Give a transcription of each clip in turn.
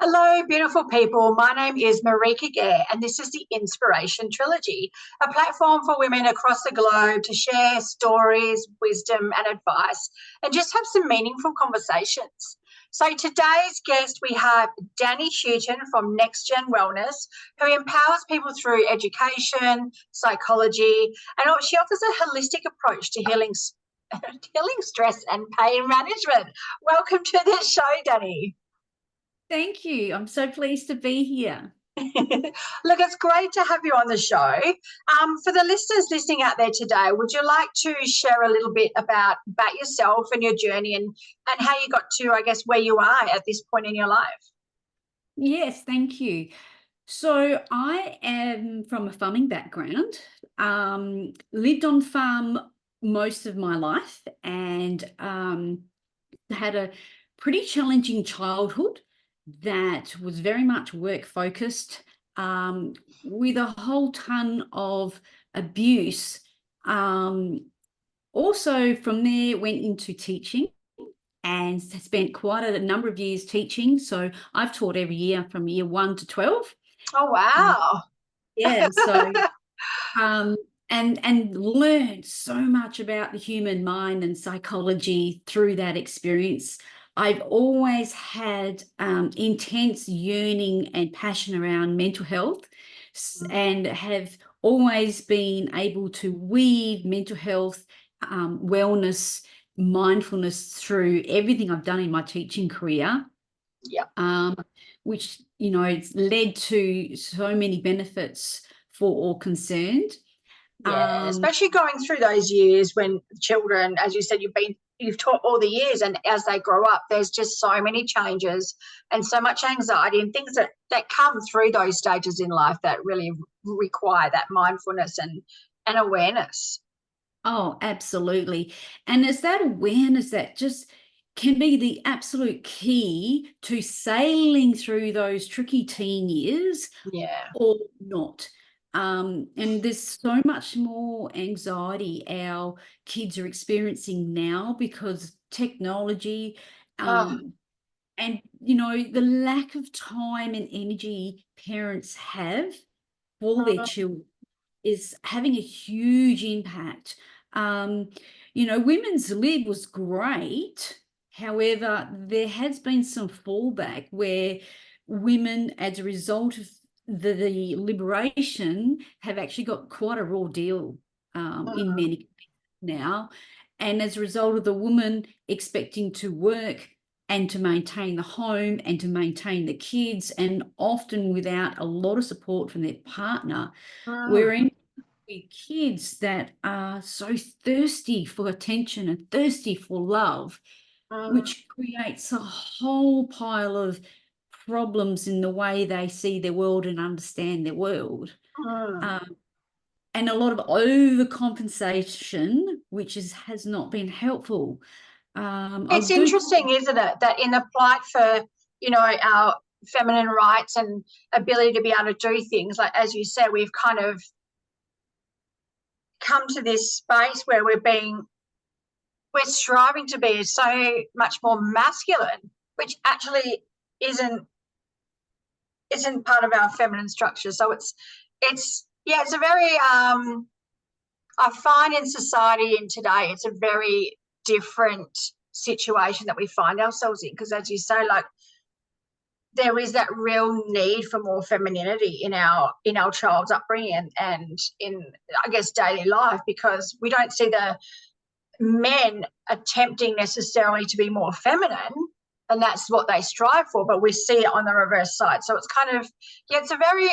Hello, beautiful people. My name is Marika Gare, and this is the Inspiration Trilogy, a platform for women across the globe to share stories, wisdom, and advice, and just have some meaningful conversations. So, today's guest, we have Dani Hewton from Nex-Gen Wellness, who empowers people through education, psychology, and she offers a holistic approach to healing, healing stress and pain management. Welcome to the show, Dani. Thank you. I'm so pleased to be here. Look, it's great to have you on the show. For the listeners listening out there today, would you like to share a little bit about yourself and your journey and how you got to, I guess, where you are at this point in your life? Yes, thank you. So I am from a farming background, lived on farm most of my life and had a pretty challenging childhood that was very much work focused, with a whole ton of abuse. Also from there went into teaching and spent quite a number of years teaching. So I've taught every year from year 1 to 12. Oh, wow. Yeah. So and learned so much about the human mind and psychology through that experience. I've always had intense yearning and passion around mental health, and have always been able to weave mental health, wellness, mindfulness through everything I've done in my teaching career. Yeah. Which, it's led to so many benefits for all concerned. Yeah, especially going through those years when children, as you said, you've taught all the years, and as they grow up, there's just so many changes and so much anxiety and things that come through those stages in life that really require that mindfulness and awareness. Oh, absolutely. And it's that awareness that just can be the absolute key to sailing through those tricky teen years, Yeah. or not. And there's so much more anxiety our kids are experiencing now because technology, and the lack of time and energy parents have for their children is having a huge impact. Women's lib was great. However, there has been some fallback where women, as a result of the liberation, have actually got quite a raw deal in many now. And as a result of the woman expecting to work and to maintain the home and to maintain the kids, and often without a lot of support from their partner, we're in with kids that are so thirsty for attention and thirsty for love, which creates a whole pile of problems in the way they see their world and understand their world. And a lot of overcompensation, which has not been helpful. It's interesting, isn't it, that in the plight for, our feminine rights and ability to be able to do things, like as you said, we've kind of come to this space where we're striving to be so much more masculine, which actually isn't part of our feminine structure. So it's a very I find in society in today, it's a very different situation that we find ourselves in, because as you say, like, there is that real need for more femininity in our child's upbringing and in, I guess, daily life, because we don't see the men attempting necessarily to be more feminine, and that's what they strive for, but we see it on the reverse side. So it's kind of, it's a very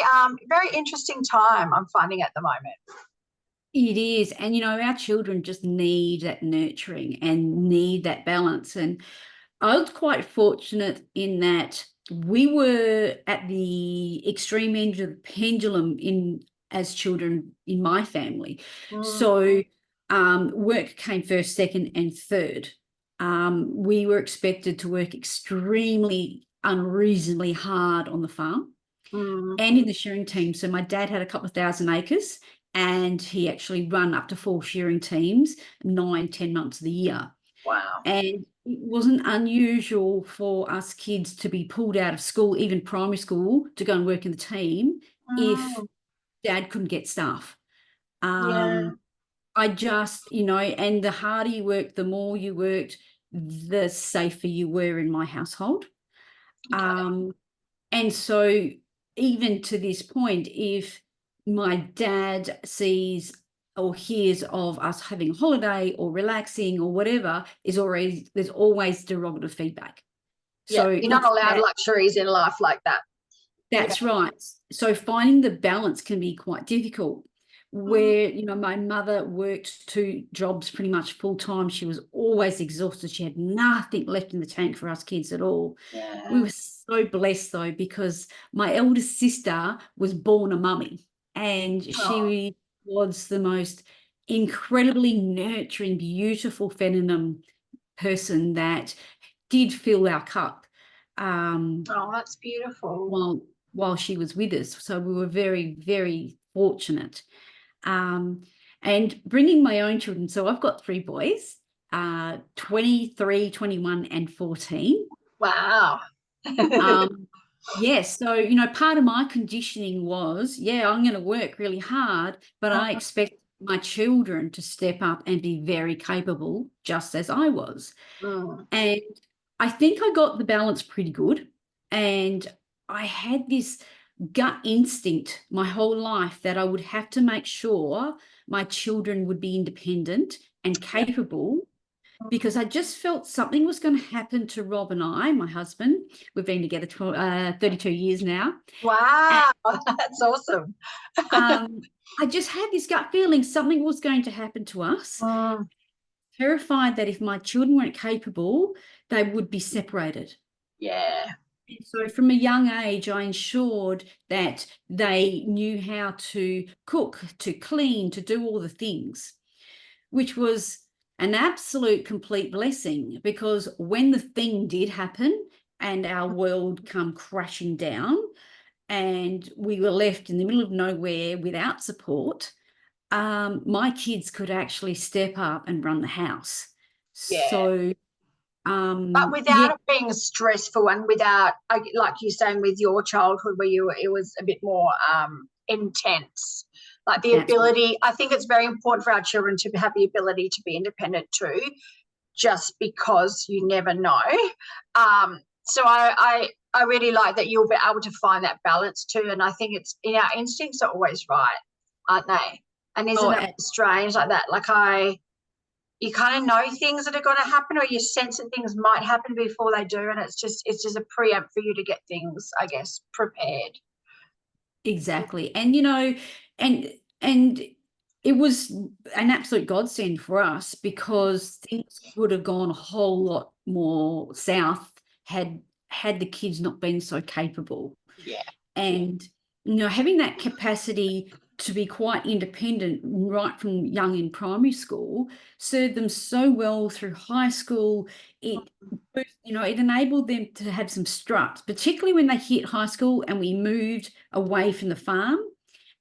very interesting time I'm finding at the moment. It is. And, our children just need that nurturing and need that balance. And I was quite fortunate in that we were at the extreme end of the pendulum as children in my family. So work came first, second, and third. We were expected to work extremely unreasonably hard on the farm and in the shearing team. So my dad had a couple of thousand acres, and he actually run up to 4 shearing teams 9-10 months of the year. Wow. And it wasn't unusual for us kids to be pulled out of school, even primary school, to go and work in the team if Mm, dad couldn't get staff. yeah. I just, and the harder you worked, the more you worked, the safer you were in my household. Okay. Um, and so even to this point, if my dad sees or hears of us having a holiday or relaxing or whatever, there's always derogative feedback. Yeah. So You're not it's allowed that. luxuries in life like that. Yeah. That's right. So finding the balance can be quite difficult. Mm, Where, my mother worked two jobs pretty much full time. She was always exhausted. She had nothing left in the tank for us kids at all. We yeah. were so blessed though, because my eldest sister was born a mummy, and Oh, she was the most incredibly nurturing, beautiful, feminine person that did fill our cup. oh, that's beautiful. While she was with us. So we were very, very fortunate. Um, and bringing my own children. So I've got three boys, 23, 21, and 14. Wow. Yes. So, part of my conditioning was, yeah, I'm going to work really hard, but I expect my children to step up and be very capable, just as I was. Mm, And I think I got the balance pretty good. And I had this gut instinct my whole life that I would have to make sure my children would be independent and yeah. capable, because I just felt something was going to happen to Rob and I, my husband. We've been together 32 years now. And Wow. That's awesome. I just had this gut feeling something was going to happen to us, Mm, terrified that if my children weren't capable, they would be separated. yeah. And so from a young age, I ensured that they knew how to cook, to clean, to do all the things, which was an absolute complete blessing, because when the thing did happen and our world come crashing down and we were left in the middle of nowhere without support, my kids could actually step up and run the house. Yeah. So, But yeah, without it being stressful and without, like you're saying, with your childhood where it was a bit more intense. Like the that's right. ability, I think it's very important for our children to have the ability to be independent too, just because you never know. So I really like that you'll be able to find that balance too. And I think it's in our instincts are always right, aren't they? And isn't Oh, it strange like that? Like you kind of know things that are going to happen, or you sense that things might happen before they do, and it's just a preempt for you to get things, I guess, prepared. exactly. And and it was an absolute godsend for us, because things would have gone a whole lot more south had the kids not been so capable. Yeah. And having that capacity to be quite independent right from young in primary school served them so well through high school. It enabled them to have some struts, particularly when they hit high school and we moved away from the farm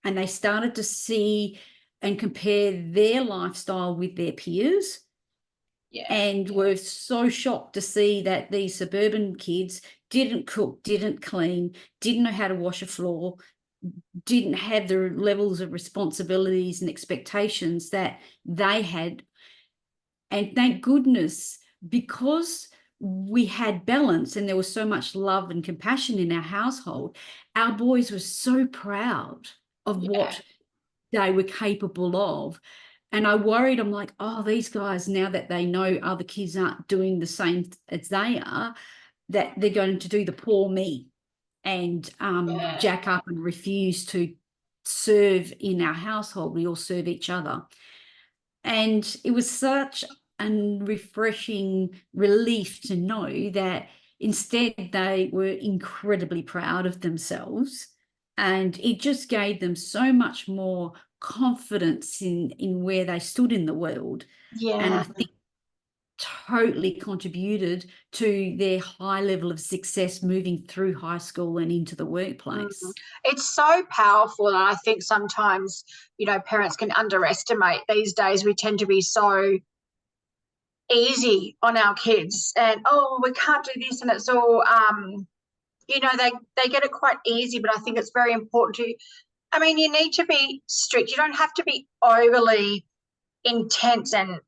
and they started to see and compare their lifestyle with their peers, Yeah. and were so shocked to see that these suburban kids didn't cook, didn't clean, didn't know how to wash a floor, didn't have the levels of responsibilities and expectations that they had. And thank goodness, because we had balance and there was so much love and compassion in our household, our boys were so proud of Yeah. what they were capable of. And I worried, I'm like, oh, these guys, now that they know other kids aren't doing the same as they are, that they're going to do the poor me and Yeah. jack up and refuse to serve in our household. We all serve each other. And it was such a refreshing relief to know that instead they were incredibly proud of themselves. And it just gave them so much more confidence in where they stood in the world. And I Yeah. think totally contributed to their high level of success moving through high school and into the Mm. workplace. It's so powerful, and I think sometimes parents can underestimate. These days we tend to be so easy on our kids, and oh, we can't do this, and it's all they get it quite easy. But I think it's very important to, I mean, you need to be strict. You don't have to be overly intense and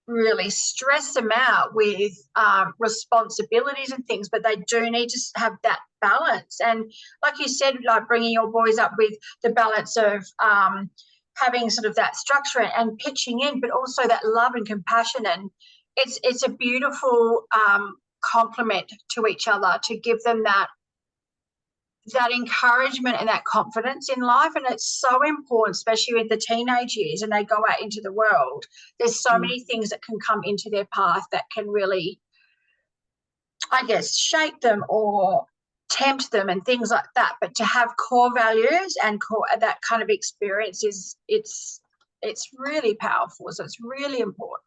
really stress them out with responsibilities and things, but they do need to have that balance. And like you said, like bringing your boys up with the balance of having sort of that structure and pitching in, but also that love and compassion. And it's a beautiful complement to each other to give them that encouragement and that confidence in life. And it's so important, especially with the teenage years and they go out into the world. There's so many things that can come into their path that can really, I guess, shape them or tempt them and things like that. But to have core values and that kind of experience it's really powerful. So it's really important.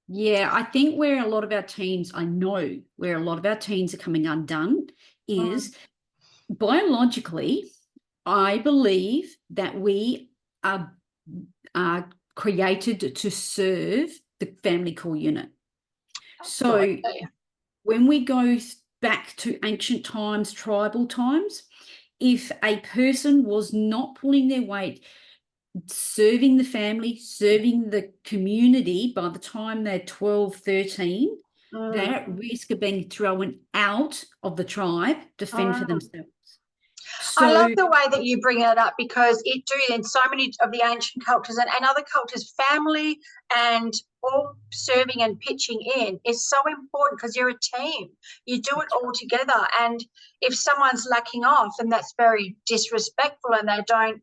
Yeah, I think where a lot of our teens, I know where a lot of our teens are coming undone is biologically, I believe that we are created to serve the family core unit. So when we go back to ancient times, tribal times, if a person was not pulling their weight, serving the family, serving the community, by the time they're 12, 13, they're at risk of being thrown out of the tribe to fend for themselves. So, I love the way that you bring it up, because it do in so many of the ancient cultures and other cultures, family and all serving and pitching in is so important, because you're a team. You do it all together. And if someone's lacking off, and that's very disrespectful, and they don't,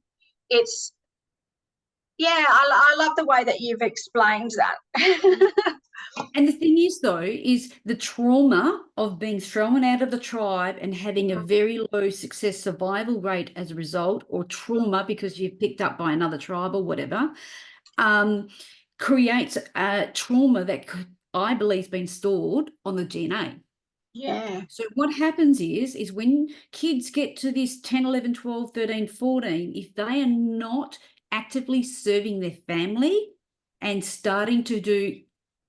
it's, yeah, I love the way that you've explained that. and the thing is, though, is the trauma of being thrown out of the tribe and having a very low success survival rate as a result, or trauma because you're picked up by another tribe or whatever, creates a trauma that I believe has been stored on the DNA. Yeah. So what happens is when kids get to this 10, 11, 12, 13, 14, if they are not actively serving their family and starting to do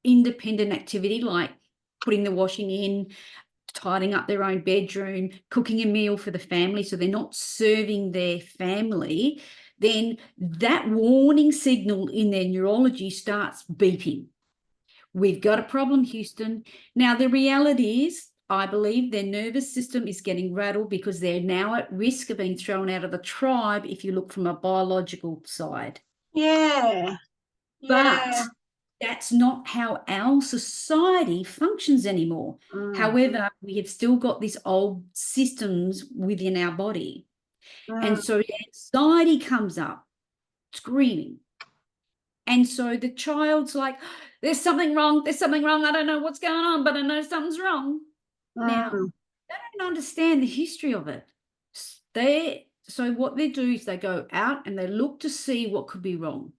independent activity like putting the washing in, tidying up their own bedroom, cooking a meal for the family, so they're not serving their family, then that warning signal in their neurology starts beeping. We've got a problem, Houston. Now, the reality is, I believe their nervous system is getting rattled because they're now at risk of being thrown out of the tribe if you look from a biological side. Yeah. But that's not how our society functions anymore. However, we have still got these old systems within our body. And so anxiety comes up, screaming. And so the child's like, there's something wrong, I don't know what's going on, but I know something's wrong. Now, they don't understand the history of it. So what they do is they go out and they look to see what could be wrong.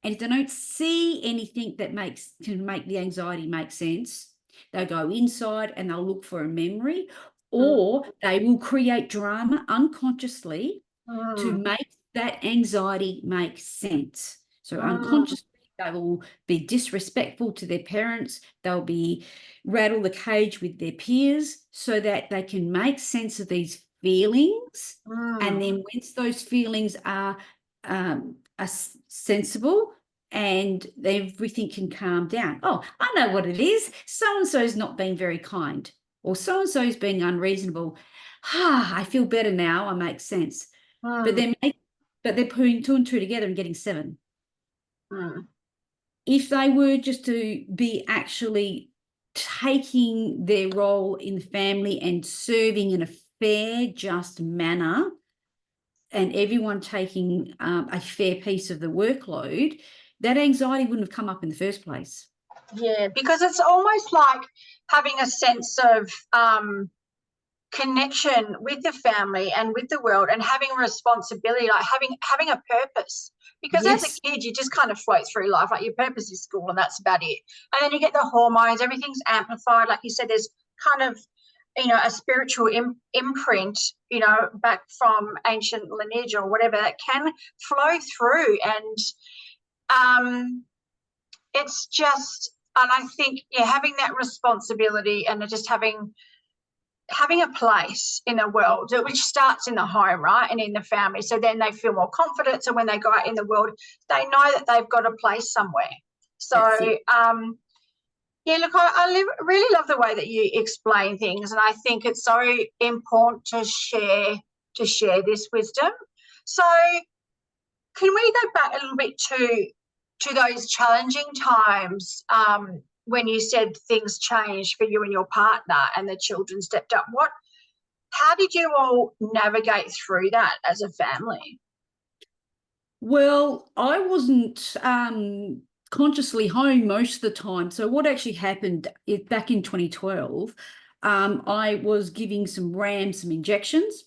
And if they don't see anything that can make the anxiety make sense, they'll go inside and they'll look for a memory, or they will create drama unconsciously to make that anxiety make sense. So unconsciously, they will be disrespectful to their parents. They'll be rattle the cage with their peers so that they can make sense of these feelings. And then once those feelings are sensible and everything can calm down. Oh, I know what it is. So-and-so's not being very kind, or so-and-so's being unreasonable. I feel better now. I make sense. But they're putting 2 and 2 together and getting 7. If they were just to be actually taking their role in the family and serving in a fair, just manner, and everyone taking a fair piece of the workload, that anxiety wouldn't have come up in the first place. Yeah, because it's almost like having a sense of connection with the family and with the world, and having a responsibility, like having a purpose. Because as a kid, you just kind of float through life, like your purpose is school and that's about it. And then you get the hormones, everything's amplified. Like you said, there's kind of, a spiritual imprint, back from ancient lineage or whatever, that can flow through. And it's just, I think, yeah, having that responsibility and just having a place in the world, which starts in the home, right, and in the family. So then they feel more confident. So when they go out in the world, they know that they've got a place somewhere. So, yeah, look, I really love the way that you explain things, and I think it's so important to share this wisdom. So, can we go back a little bit to those challenging times when you said things changed for you and your partner and the children stepped up? How did you all navigate through that as a family? Well, I wasn't consciously home most of the time. So what actually happened is back in 2012, I was giving some rams some injections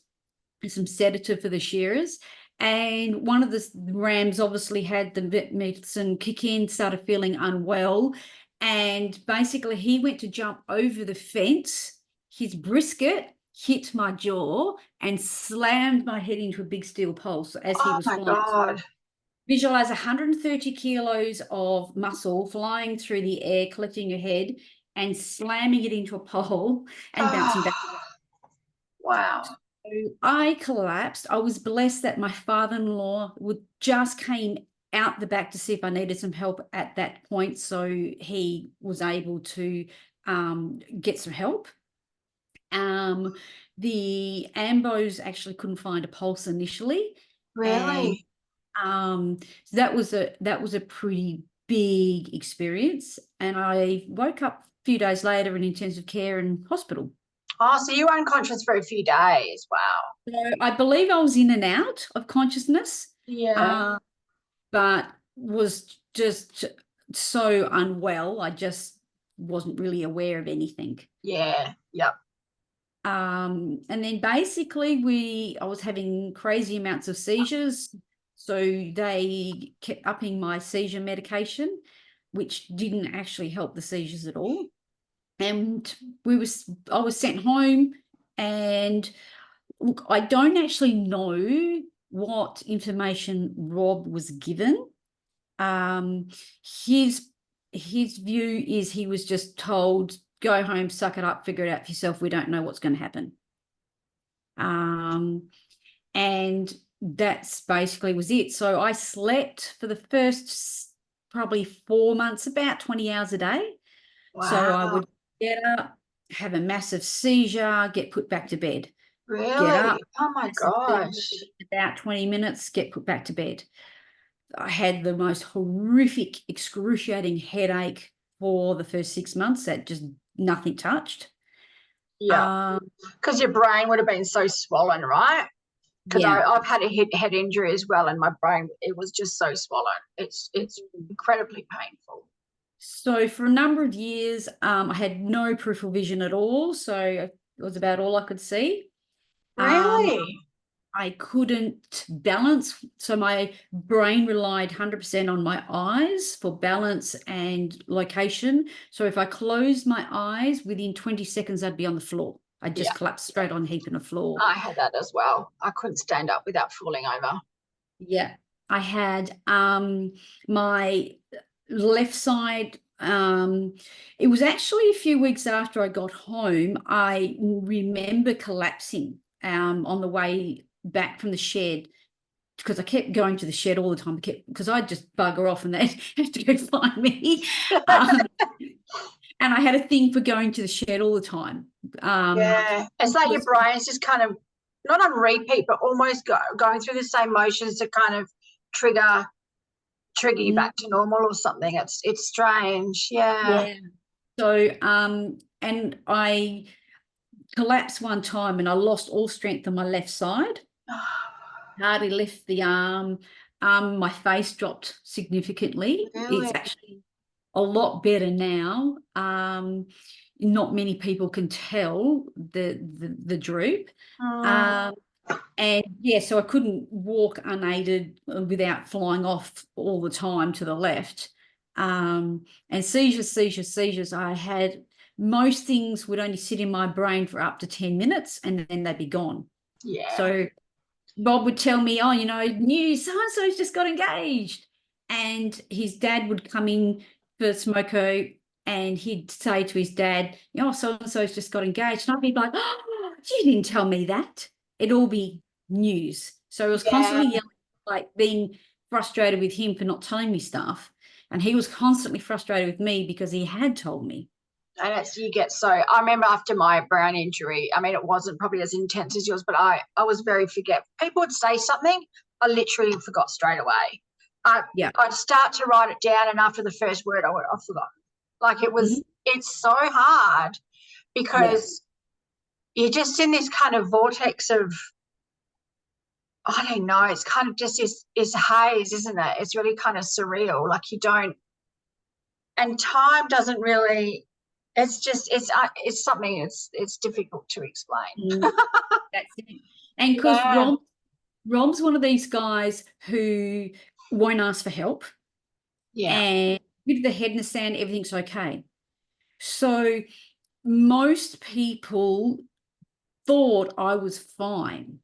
and some sedative for the shearers. And one of the rams obviously had the vet medicine kick in, started feeling unwell. And basically he went to jump over the fence. His brisket hit my jaw and slammed my head into a big steel pole as he was flying. God. Visualize 130 kilos of muscle flying through the air, collecting your head and slamming it into a pole and bouncing back. Wow. So I collapsed. I was blessed that my father-in-law just came out the back to see if I needed some help at that point. So he was able to get some help. The ambos actually couldn't find a pulse initially. Really? So that was a pretty big experience, and I woke up a few days later in intensive care in hospital. Oh, so you were unconscious for a few days. Wow. So I believe I was in and out of consciousness, Yeah. but was just so unwell. I just wasn't really aware of anything. Yeah. Yep. And then basically I was having crazy amounts of seizures. So they kept upping my seizure medication, which didn't actually help the seizures at all. And I was sent home, and look, I don't actually know what information Rob was given. His view is he was just told, go home, suck it up, figure it out for yourself. We don't know what's going to happen. And that's basically was it. So I slept for the first probably 4 months, about 20 hours a day. Wow. So I would get up, have a massive seizure, get put back to bed. Really? Get up. Oh my gosh. About 20 minutes, get put back to bed. I had the most horrific, excruciating headache for the first 6 months that just nothing touched. Yeah. Because your brain would have been so swollen, right? Because I've had a head injury as well, and my brain, it was just so swollen. It's incredibly painful. So for a number of years, I had no peripheral vision at all. So it was about all I could see. Really? I couldn't balance. So my brain relied 100% on my eyes for balance and location. So if I closed my eyes, within 20 seconds, I'd be on the floor. I'd just collapse straight on heap on the floor. I had that as well. I couldn't stand up without falling over. Yeah. I had my left side. It was actually a few weeks after I got home, I remember collapsing on the way back from the shed, because I kept going to the shed all the time because I'd just bugger off and they'd have to go find me. And I had a thing for going to the shed all the time. Yeah, it's like your brain's just kind of not on repeat, but almost going through the same motions to kind of trigger you back to normal or something. It's strange. Yeah. So and I collapsed one time and I lost all strength on my left side. Hardly lift the arm. My face dropped significantly. Really? It's actually a lot better now. Not many people can tell the droop. And yeah, so I couldn't walk unaided without flying off all the time to the left. And seizures. I had most things would only sit in my brain for up to 10 minutes and then they'd be gone. Yeah. So Bob would tell me, oh, news, so-and-so's just got engaged. And his dad would come in for smoko and he'd say to his dad, "Oh, so-and-so's just got engaged." And I'd be like, "Oh, you didn't tell me that." It'd all be news. So I was Yeah. constantly yelling, like being frustrated with him for not telling me stuff. And he was constantly frustrated with me because he had told me. And you get so, I remember after my brain injury, I mean, it wasn't probably as intense as yours, but I was very forgetful. People would say something, I literally forgot straight away. Yeah. I'd start to write it down, and after the first word, I've forgotten. Like it's so hard because you're just in this kind of vortex of, I don't know, it's kind of just this haze, isn't it? It's really kind of surreal. Like you don't, and time doesn't really, it's something, it's difficult to explain. That's it. And because Yeah. Rob's one of these guys who won't ask for help, Yeah. and with the head in the sand, everything's okay. So most people thought I was fine,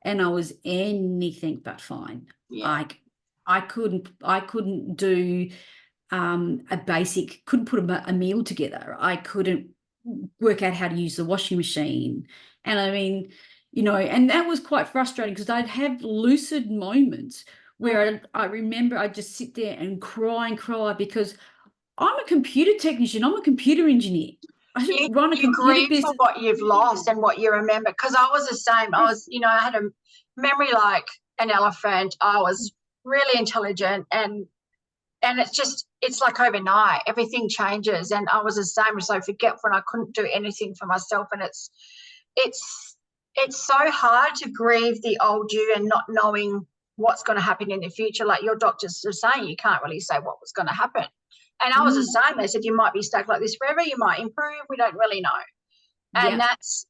and I was anything but fine. Yeah. I couldn't do couldn't put a meal together. I couldn't work out how to use the washing machine. And I mean, and that was quite frustrating because I'd have lucid moments where I remember I'd just sit there and cry because I'm a computer technician. I'm a computer engineer. I should run a You computer grieve for business. what you've lost and what you remember. Because I was the same. I was, I had a memory like an elephant. I was really intelligent, and it's like overnight everything changes, and I was the same, so forgetful, and I couldn't do anything for myself. And it's so hard to grieve the old you and not knowing what's going to happen in the future. Like your doctors are saying, you can't really say what was going to happen. And I was the same. They said you might be stuck like this forever, you might improve, we don't really know. And that's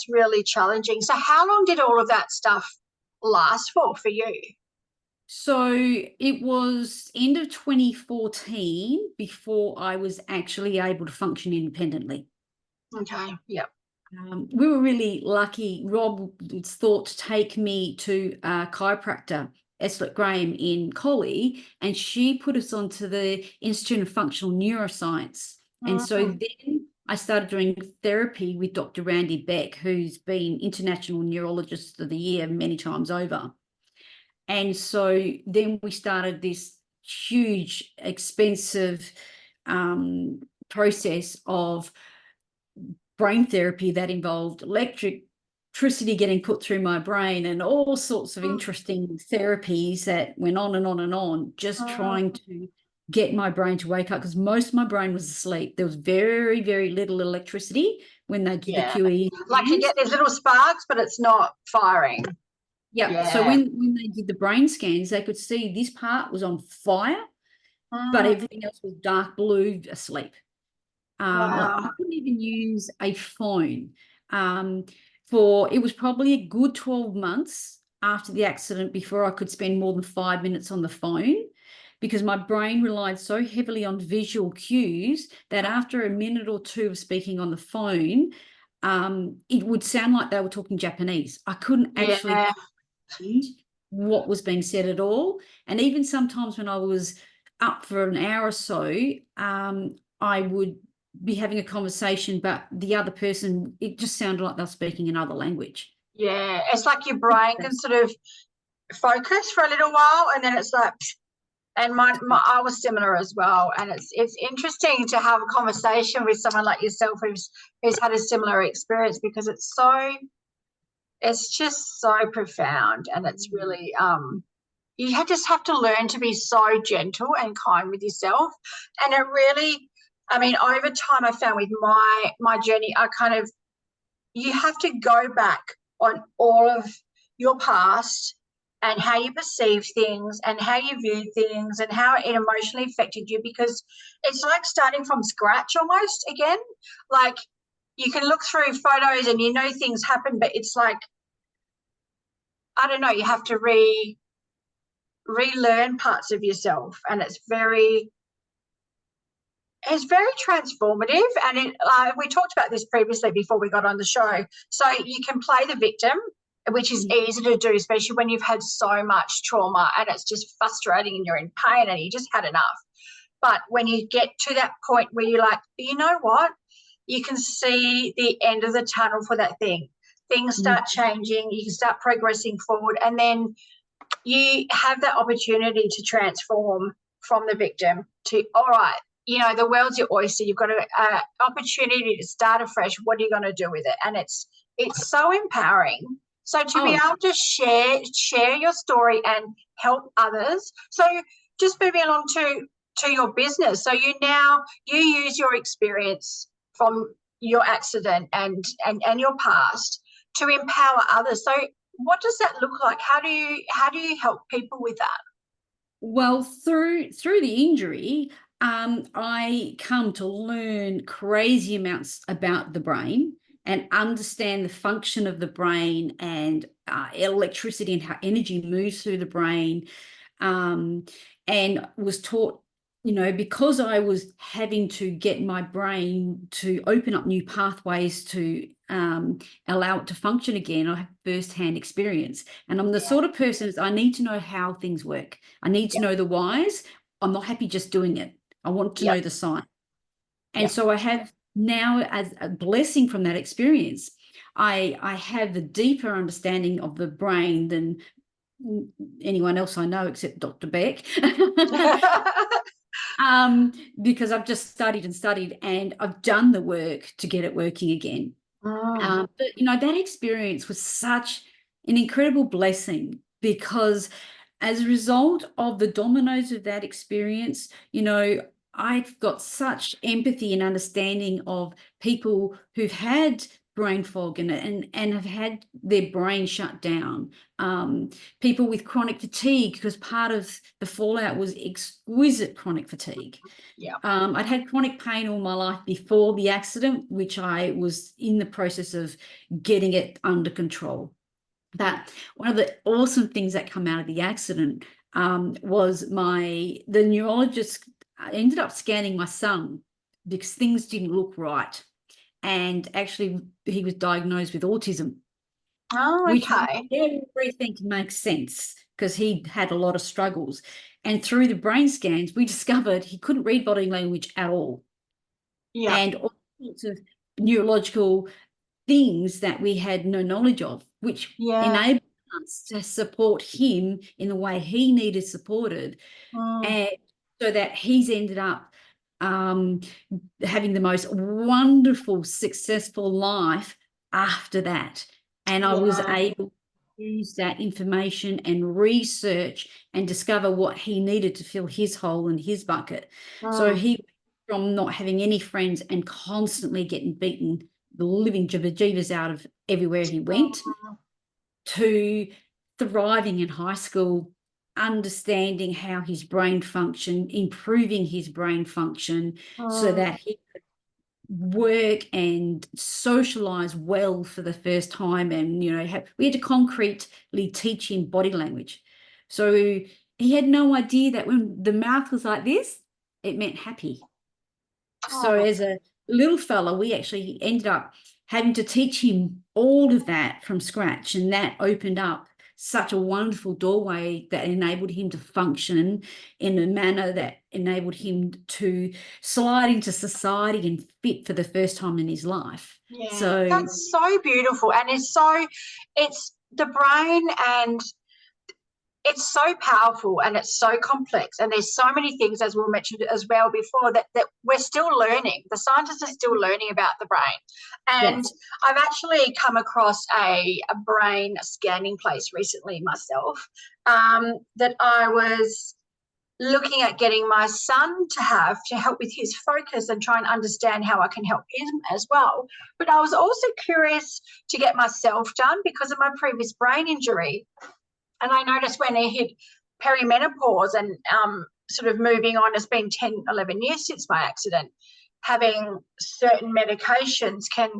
really challenging. So how long did all of that stuff last for you? So it was end of 2014 before I was actually able to function independently. Okay. Yeah. We were really lucky. Rob was thought to take me to a chiropractor, Eslet Graham in Collie, and she put us onto the Institute of Functional Neuroscience. And so then I started doing therapy with Dr. Randy Beck, who's been International Neurologist of the Year many times over. And so then we started this huge, expensive process of brain therapy that involved electricity getting put through my brain and all sorts of interesting therapies that went on and on and on, just trying to get my brain to wake up, because most of my brain was asleep. There was very, very little electricity when they did the QE. Like you get these little sparks, but it's not firing. Yeah. So when they did the brain scans, they could see this part was on fire, but everything else was dark blue, asleep. Like I couldn't even use a phone. It was probably a good 12 months after the accident before I could spend more than 5 minutes on the phone, because my brain relied so heavily on visual cues that after a minute or two of speaking on the phone, it would sound like they were talking Japanese. I couldn't actually understand what was being said at all. And even sometimes when I was up for an hour or so, I would be having a conversation, but the other person, it just sounded like they're speaking another language. Yeah, it's like your brain can sort of focus for a little while, and then it's like, and I was similar as well. And it's interesting to have a conversation with someone like yourself who's had a similar experience, because it's just so profound, and it's really you just have to learn to be so gentle and kind with yourself. And it really, I mean, over time I found with my journey, you have to go back on all of your past and how you perceive things and how you view things and how it emotionally affected you, because it's like starting from scratch almost again. Like you can look through photos and things happen, but it's like, I don't know, you have to relearn parts of yourself, and it's very transformative. And we talked about this previously before we got on the show. So you can play the victim, which is easy to do, especially when you've had so much trauma and it's just frustrating and you're in pain and you just had enough. But when you get to that point where you're like, you know what, you can see the end of the tunnel for that thing. Things start changing, you can start progressing forward, and then you have that opportunity to transform from the victim to, all right, you know, the world's your oyster. You've got an opportunity to start afresh. What are you going to do with it? And it's so empowering. So to be able to share your story and help others. So just moving along to your business. So you use your experience from your accident and your past to empower others. So what does that look like? How do you help people with that? Well, through the injury, I come to learn crazy amounts about the brain and understand the function of the brain and electricity and how energy moves through the brain, and was taught, you know, because I was having to get my brain to open up new pathways to allow it to function again. I have first-hand experience, and I'm the sort of person I need to know how things work. I need to know the whys. I'm not happy just doing it. I want to know the science. And so I have now, as a blessing from that experience, I have the deeper understanding of the brain than anyone else I know except Dr. Beck. Because I've just studied and studied, and I've done the work to get it working again. But, you know, that experience was such an incredible blessing, because as a result of the dominoes of that experience, you know, I've got such empathy and understanding of people who've had brain fog and have had their brain shut down. People with chronic fatigue, because part of the fallout was exquisite chronic fatigue. I'd had chronic pain all my life before the accident, which I was in the process of getting it under control. But one of the awesome things that come out of the accident was the neurologist ended up scanning my son because things didn't look right. And actually, he was diagnosed with autism. Oh, okay. Which everything makes sense, because he had a lot of struggles. And through the brain scans, we discovered he couldn't read body language at all. And all sorts of neurological things that we had no knowledge of, which enabled us to support him in the way he needed supported. And so that he's ended up having the most wonderful, successful life after that. And I was able to use that information and research and discover what he needed to fill his hole in his bucket. So he, from not having any friends and constantly getting beaten the living jibber-jeebers out of everywhere he went, to thriving in high school, understanding how his brain functioned, improving his brain function so that he could work and socialize well for the first time. And, you know, we had to concretely teach him body language. So he had no idea that when the mouth was like this, it meant happy. So as a little fella, we actually ended up having to teach him all of that from scratch, and that opened up such a wonderful doorway that enabled him to function in a manner that enabled him to slide into society and fit for the first time in his life. So that's so beautiful, and it's the brain, and it's so powerful and it's so complex, and there's so many things, as we mentioned as well before, that we're still learning. The scientists are still learning about the brain. And I've actually come across a brain scanning place recently myself, that I was looking at getting my son to help with his focus and try and understand how I can help him as well. But I was also curious to get myself done because of my previous brain injury. And I noticed when I hit perimenopause and sort of moving on, it's been 10, 11 years since my accident, having certain medications can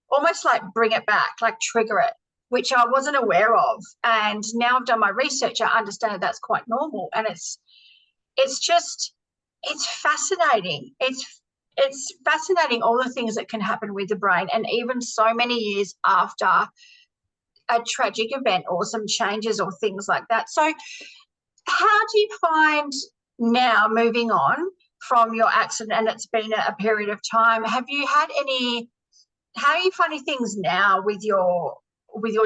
almost like bring it back, like trigger it, which I wasn't aware of. And now I've done my research, I understand that that's quite normal. And it's fascinating. It's fascinating, all the things that can happen with the brain, and even so many years after a tragic event or some changes or things like that. So how do you find now, moving on, from your accident and it's been a period of time. Have you had any, how are you finding things now with your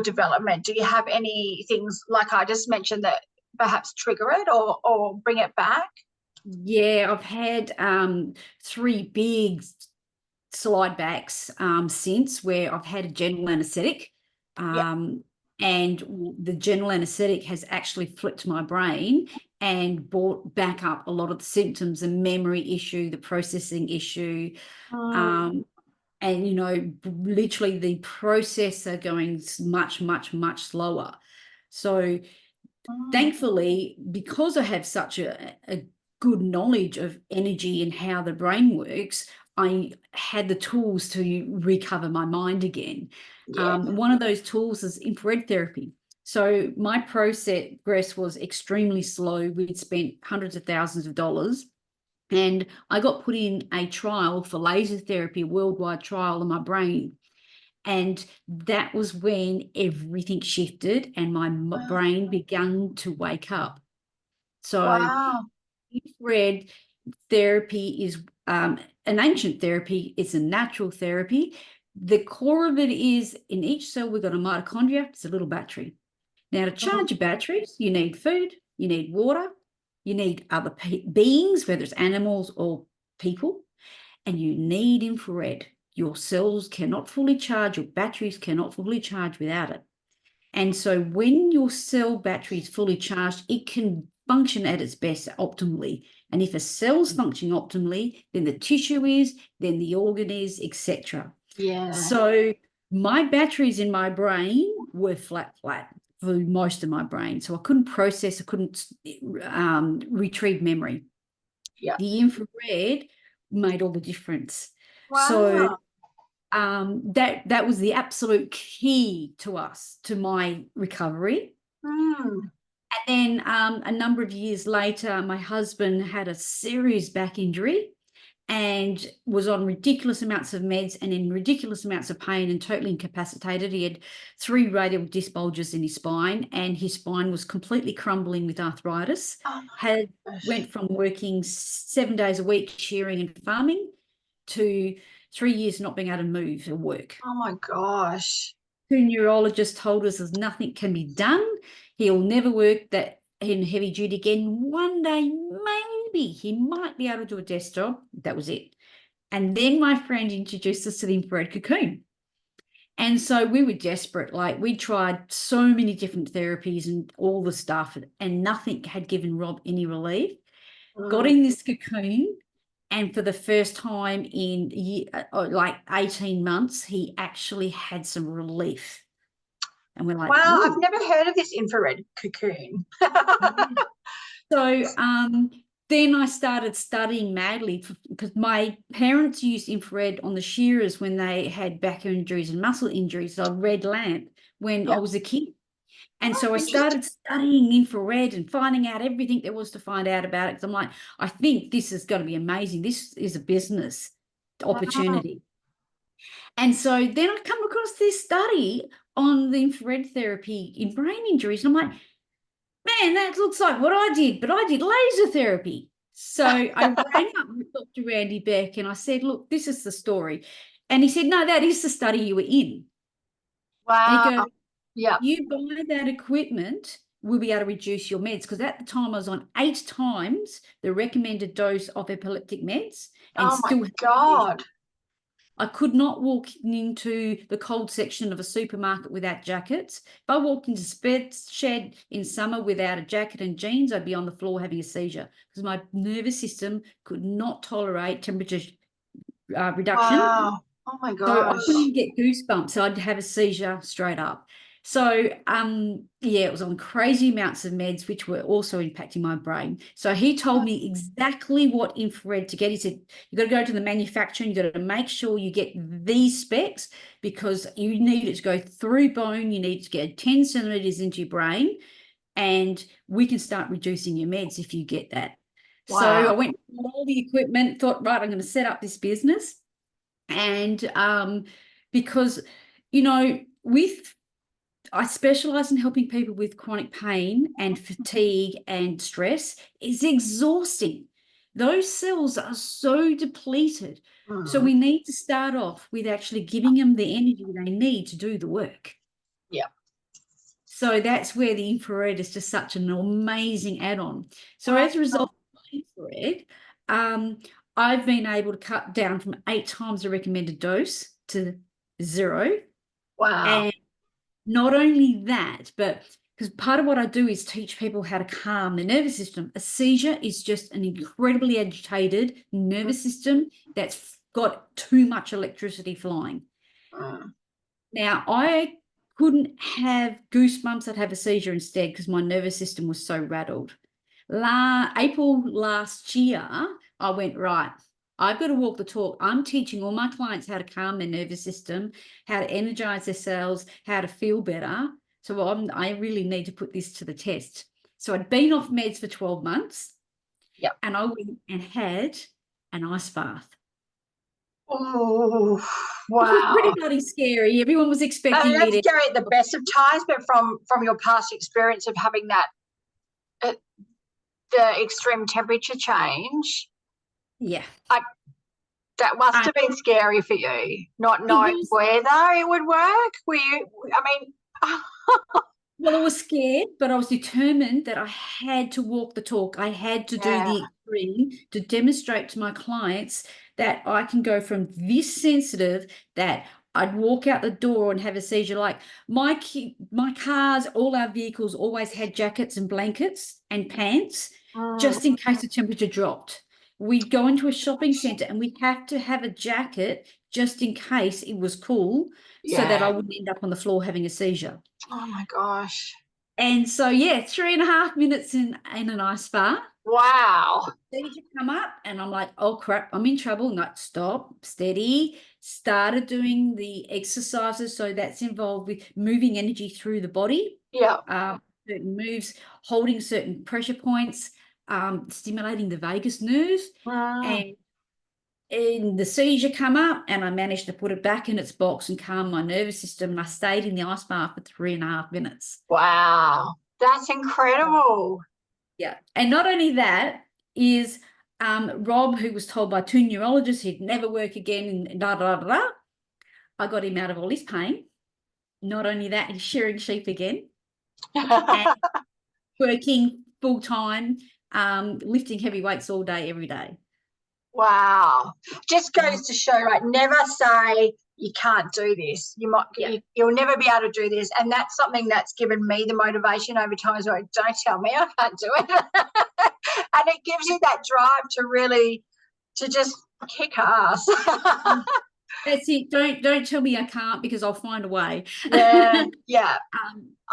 development? Do you have any things like I just mentioned that perhaps trigger it or bring it back? Yeah, I've had 3 big slide backs since, where I've had a general anaesthetic, Yeah. and the general anaesthetic has actually flipped my brain and brought back up a lot of the symptoms, the memory issue, the processing issue, Mm. and literally the processor going much slower. So thankfully, because I have such a good knowledge of energy and how the brain works, I had the tools to recover my mind again. Yeah. One of those tools is infrared therapy. So my progress was extremely slow. We'd spent hundreds of thousands of dollars. And I got put in a trial for laser therapy, a worldwide trial in my brain. And that was when everything shifted and my brain began to wake up. So Wow. infrared therapy is an ancient therapy. It's a natural therapy. The core of it is, in each cell, we've got a mitochondria. It's a little battery. Now, to charge your batteries, you need food, you need water, you need other beings, whether it's animals or people, and you need infrared. Your cells cannot fully charge, your batteries cannot fully charge without it. And so when your cell battery is fully charged, it can function at its best optimally. And if a cell's functioning optimally, then the tissue is, then the organ is, etc. Yeah. So my batteries in my brain were flat for most of my brain. So I couldn't process, I couldn't retrieve memory. Yeah. The infrared made all the difference. So Wow. that was the absolute key to my recovery. Mm. And then a number of years later, my husband had a serious back injury and was on ridiculous amounts of meds and in ridiculous amounts of pain and totally incapacitated. He had 3 radial disc bulges in his spine, and his spine was completely crumbling with arthritis. Oh my gosh. Went from working 7 days a week shearing and farming to 3 years not being able to move or work. Oh my gosh. 2 neurologists told us there's nothing can be done. He'll never work that in heavy duty again. One day, maybe he might be able to do a desk job. That was it. And then my friend introduced us to the infrared cocoon. And so we were desperate. Like, we tried so many different therapies and all the stuff, and nothing had given Rob any relief. Got in this cocoon, and for the first time in like 18 months, he actually had some relief. And we're like, wow, ooh. I've never heard of this infrared cocoon. So then I started studying madly, because my parents used infrared on the shearers when they had back injuries and muscle injuries. So red lamp when I was a kid. And so I started studying infrared and finding out everything there was to find out about it. Because I'm like, I think this is going to be amazing. This is a business opportunity. And so then I come across this study on the infrared therapy in brain injuries. And I'm like, man, that looks like what I did, but I did laser therapy. So I rang up with Dr. Randy Beck and I said, look, this is the story. And he said, no, that is the study you were in. Wow. And he goes, Yeah. you buy that equipment, we'll be able to reduce your meds. Because at the time I was on 8 times the recommended dose of epileptic meds and Oh my still God. I could not walk into the cold section of a supermarket without jackets. If I walked into Sped's shed in summer without a jacket and jeans, I'd be on the floor having a seizure because my nervous system could not tolerate temperature reduction. Wow. Oh my So I gosh. couldn't get goosebumps. So I'd have a seizure straight up. So, yeah, it was on crazy amounts of meds, which were also impacting my brain. So he told me exactly what infrared to get. He said, you've got to go to the manufacturer, you've got to make sure you get these specs because you need it to go through bone. You need to get 10 centimeters into your brain, and we can start reducing your meds if you get that. Wow. So I went through all the equipment, thought, right, I'm going to set up this business. And because, I specialize in helping people with chronic pain and fatigue and stress. It's exhausting. those cells are so depleted. So Mm. we need to start off with actually giving them the energy they need to do the work. Yeah. So that's where the infrared is just such an amazing add-on. So Wow. as a result of infrared, I've been able to cut down from 8 times the recommended dose to 0. Wow. And not only that, but because part of what I do is teach people how to calm the nervous system. A seizure is just an incredibly agitated nervous system that's got too much electricity flying. Mm. Now, I couldn't have goosebumps. I'd have a seizure instead because my nervous system was so rattled. April last year, I went, right, I've got to walk the talk. I'm teaching all my clients how to calm their nervous system, how to energize their cells, how to feel better. So I really need to put this to the test. So I'd been off meds for 12 months. Yep. And I went and had an ice bath. Oh, Which was pretty wow. bloody scary. Everyone was I expecting mean, me that's to. scary at the best of times, but from your past experience of having that, the extreme temperature change, Yeah. that must have been scary for you, not It knowing was, whether it would work. Were you, I mean, well, I was scared, but I was determined that I had to walk the talk. I had to do yeah. the extreme to demonstrate to my clients that I can go from this sensitive that I'd walk out the door and have a seizure. Like my cars, all our vehicles always had jackets and blankets and pants Mm, just in case the temperature dropped. We'd go into a shopping centre and we'd have to have a jacket just in case it was cool so that I yeah. wouldn't end up on the floor having a seizure. Oh my gosh. And so, yeah, 3.5 minutes in an ice bath. Wow. Seizure come up, and I'm like, oh crap, I'm in trouble. Not stop, steady. Started doing the exercises, so that's involved with moving energy through the body, Yeah. certain moves, holding certain pressure points, stimulating the vagus nerve, Mm, and the seizure come up, and I managed to put it back in its box and calm my nervous system. And I stayed in the ice bath for 3.5 minutes. wow. That's incredible. Yeah. And not only that is Rob, who was told by 2 neurologists he'd never work again and da, da, da, da. I got him out of all his pain. Not only that, he's shearing sheep again and working full time, lifting heavy weights all day, every day. Wow. Just goes to show, right? Never say you can't do this. You'll never be able to do this. And that's something that's given me the motivation over time. So don't tell me I can't do it. And it gives you that drive to really to just kick ass. That's it. Don't tell me I can't, because I'll find a way. Yeah. Yeah.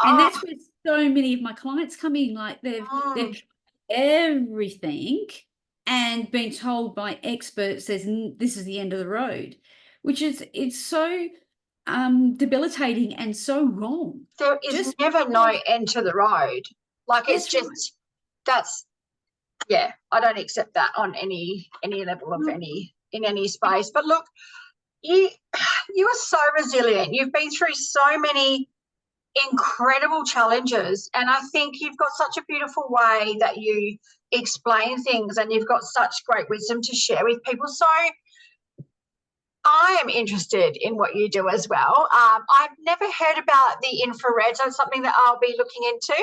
And that's where so many of my clients come in. Like they've tried everything and been told by experts this is the end of the road, which is it's so debilitating and so wrong. There is never no end to the road. Like it's just that's I don't accept that on any level of in any space. But look, you are so resilient. You've been through so many incredible challenges, and I think you've got such a beautiful way that you explain things, and you've got such great wisdom to share with people. So I am interested in what you do as well. I've never heard about the infrared, so it's something that I'll be looking into.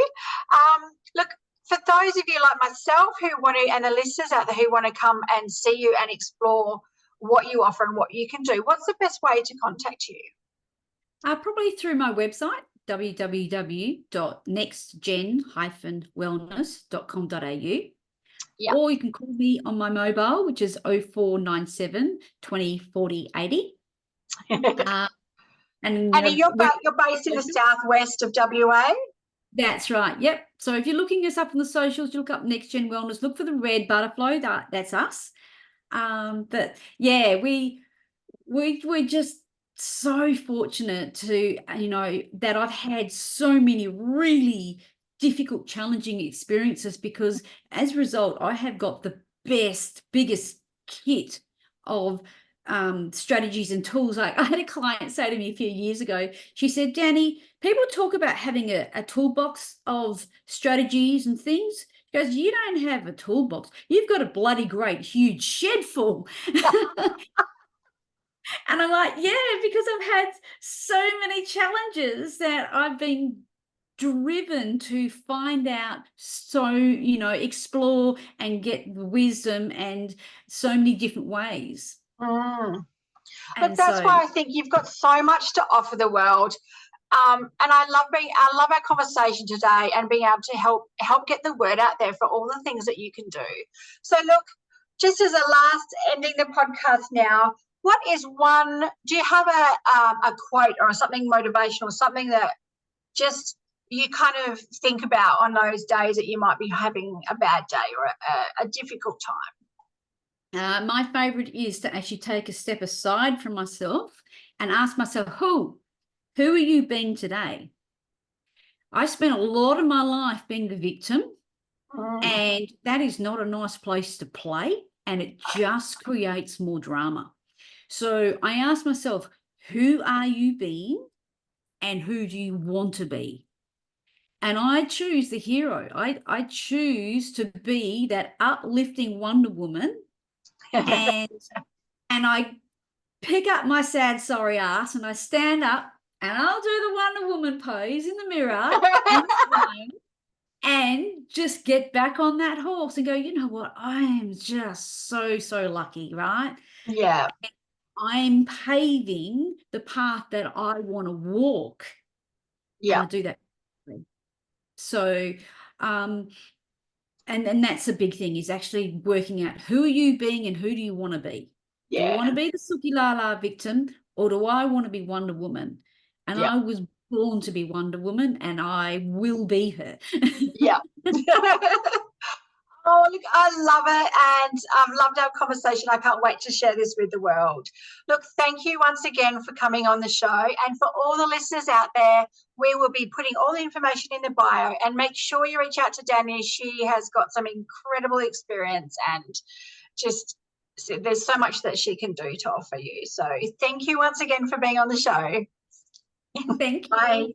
Look, for those of you like myself who want to, and the listeners out there who want to come and see you and explore what you offer and what you can do, what's the best way to contact you? Probably through my website, www.nextgen-wellness.com.au. Yeah. Or you can call me on my mobile, which is 0497 20 40 80. And you're based in the southwest of WA? That's right. Yep. So if you're looking us up on the socials, you look up Nex-Gen Wellness, look for the red butterfly. That's us. But yeah, we're just so fortunate to, that I've had so many really difficult, challenging experiences, because as a result, I have got the biggest kit of strategies and tools. Like I had a client say to me a few years ago, she said, Dani, people talk about having a toolbox of strategies and things. She She goes, you don't have a toolbox. You've got a bloody great huge shed full. And I'm like, yeah, because I've had so many challenges that I've been driven to find out, so, explore and get the wisdom and so many different ways. Mm. Look, And that's so, why I think you've got so much to offer the world. And I love our conversation today and being able to help get the word out there for all the things that you can do. So look, just as a last ending the podcast now, what is one, do you have a quote or something motivational, something that just you kind of think about on those days that you might be having a bad day or a difficult time? my favorite is to actually take a step aside from myself and ask myself, who are you being today? I spent a lot of my life being the victim, and that is not a nice place to play, and it just creates more drama. So I ask myself, who are you being and who do you want to be? And I choose the hero. I choose to be that uplifting Wonder Woman, and I pick up my sad sorry ass and I stand up and I'll do the Wonder Woman pose in the mirror and just get back on that horse and go, you know what? I am just so, so lucky, right? Yeah. I'm paving the path that I want to walk, and Yeah. I do that. So, and that's a big thing, is actually working out, who are you being and who do you want to be? Do you want to be the Suki Lala victim, or do I want to be Wonder Woman? And Yeah. I was born to be Wonder Woman, and I will be her. Yeah. Oh, look, I love it, and I've loved our conversation. I can't wait to share this with the world. Look, thank you once again for coming on the show, and for all the listeners out there, we will be putting all the information in the bio, and make sure you reach out to Dani. She has got some incredible experience, and just there's so much that she can do to offer you. So thank you once again for being on the show. Thank Bye. you.